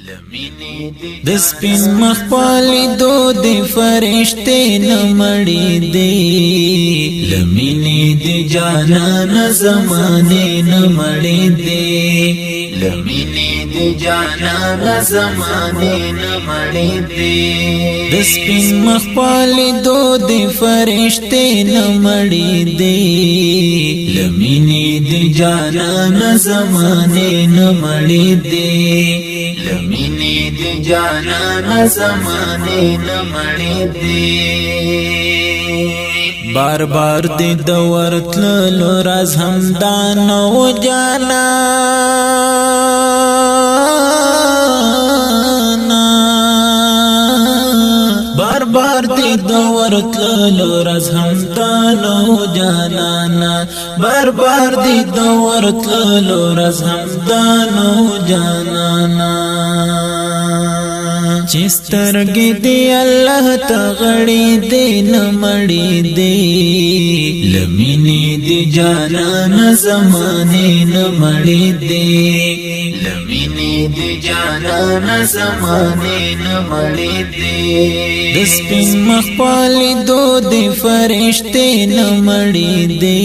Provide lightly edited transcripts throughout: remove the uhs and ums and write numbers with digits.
د سپین مخ پالی دو دی فرشتے نمڑی دی لمینی دی جانان زمانے نمڑی دی لمینی دی جانان زمانے نمڑی دی د سپین مخ پالی دو دی فرشتے نمڑی دی لمینی دی جانان زمانے نمڑی دی لمینی دی جانان زمانے نمڑی دی بار بار دی دور تللو راز همدانو جانانا بار بار دی دور تللو راز همدانو جانانا بار بار دی دور تللو راز همدانو جانانا چسترگی دی اللہ تغڑی دی نمڑی دی لمینی دی جانان زمانے نمڑی دی لمینی دی جانان زمانے نمڑی دی دسپین مخپالی دو دی فرشتے نمڑی دی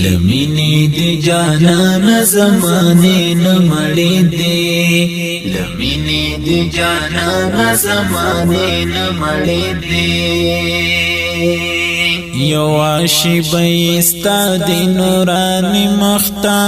لمینی دی جانان زمانے نمڑی دی لمینی دی جانان زمانے نمڑی دی یو عاشی بیستا دی نورانی مختا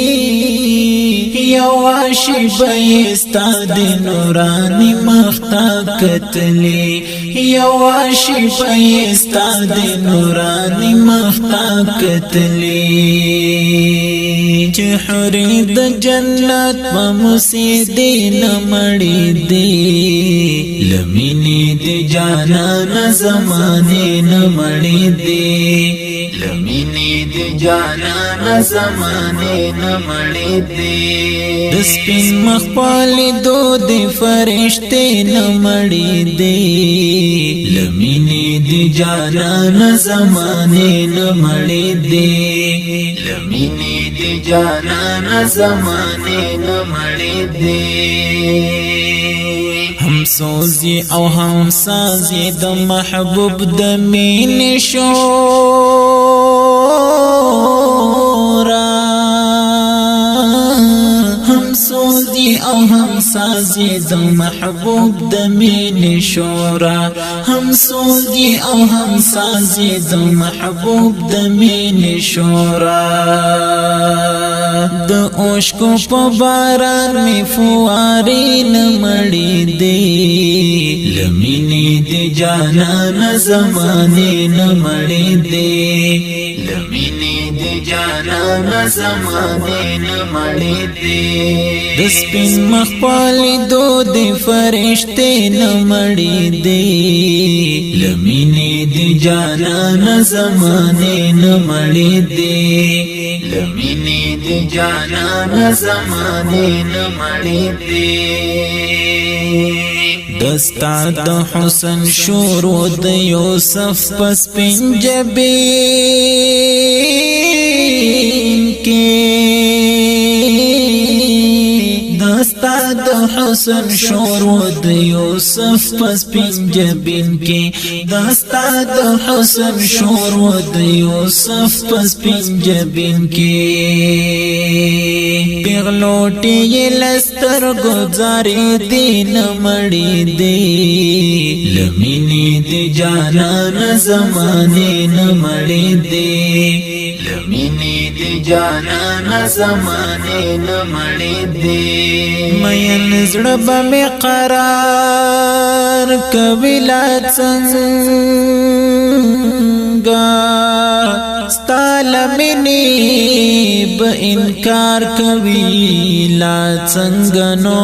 کتالی یو عاشی بیستا دی نورانی مختا کتلی یو عاشی بیستا دی نورانی مختا کتلی چه حوری د جنت بمسی دی نمڑی دی لمینی دی جانان زمانے نمڑی دی لمینی دی جانان زمانے نمڑی دی دسپین مخپالی دو دی فرشتے نمڑی دی لمینی دی جانان زمانے نمڑی دی لمینی دی جانان زمانے نمڑی دی ہم سوزی او ہم سازی د محبوب د مین شورا ہم سوزی او ہم سازی د محبوب د مین شورا ہم سوزی او ہم سازی د محبوب د مین شورا د اوشکو په باران می فواری نمڑی دی لمینی دی جانان زمانے نمڑی دی لمینی دی جانان زمانے نمڑی دی دسپین مخپالی دو دی فرشتے نمڑی دی لمینی دی جانان زمانے نمڑی دی لمینی دی جانان زمانے نمڑی دی دستا د حسن شورو د یوسف پس پنجبین کی دستا د حسن شورو د یوسف پس پنجبین کی دستا د حسن شورو د یوسف پس پنجبین کی پیغلوٹی یہ لستر گزاری دی نمڑی دی لمینی دی جانان زمانے نمڑی دی لمینی دی جانان زمانے نمڑی دی مین زڑب میں قرار کبیلا څنګه ستال منی ب انکار کوي لا څنګه نو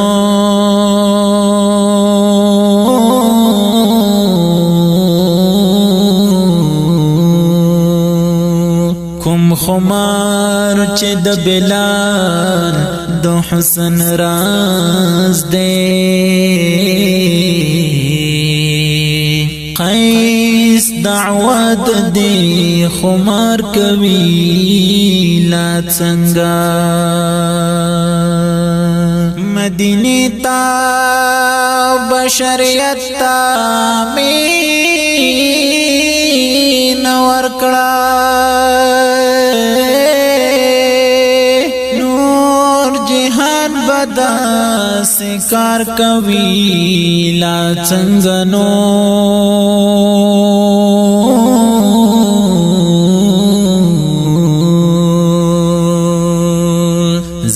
کوم خمار چې د بلال د حسن راز دی قیس دعوت واد دی خمار کوي لا څنګه مدینه تا بشریت تا مين ورکړه بدا سکار کوي لا څنګه نو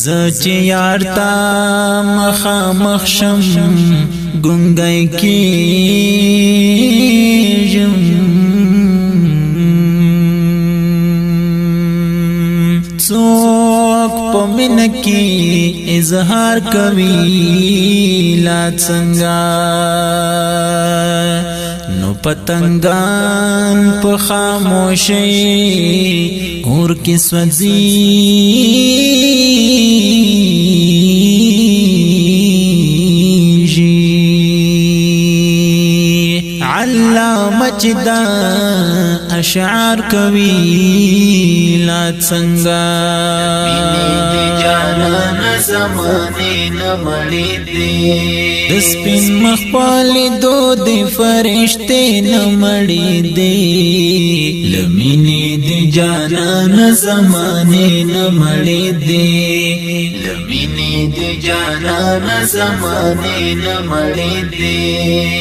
زچ یار تا مخامخ شم ګنګای کیږم څوک په من کې اظهار کوي لا څنګه نو پتنګان په خاموشي اور کې سوځي علامه دا اشعار کوي لا څنګه زمانه نمړې دي د سپین مخپال دو د فرشته نمړې دي لمینې د جانان زمانه نمړې دي لمینې د جانان زمانه نمړې دي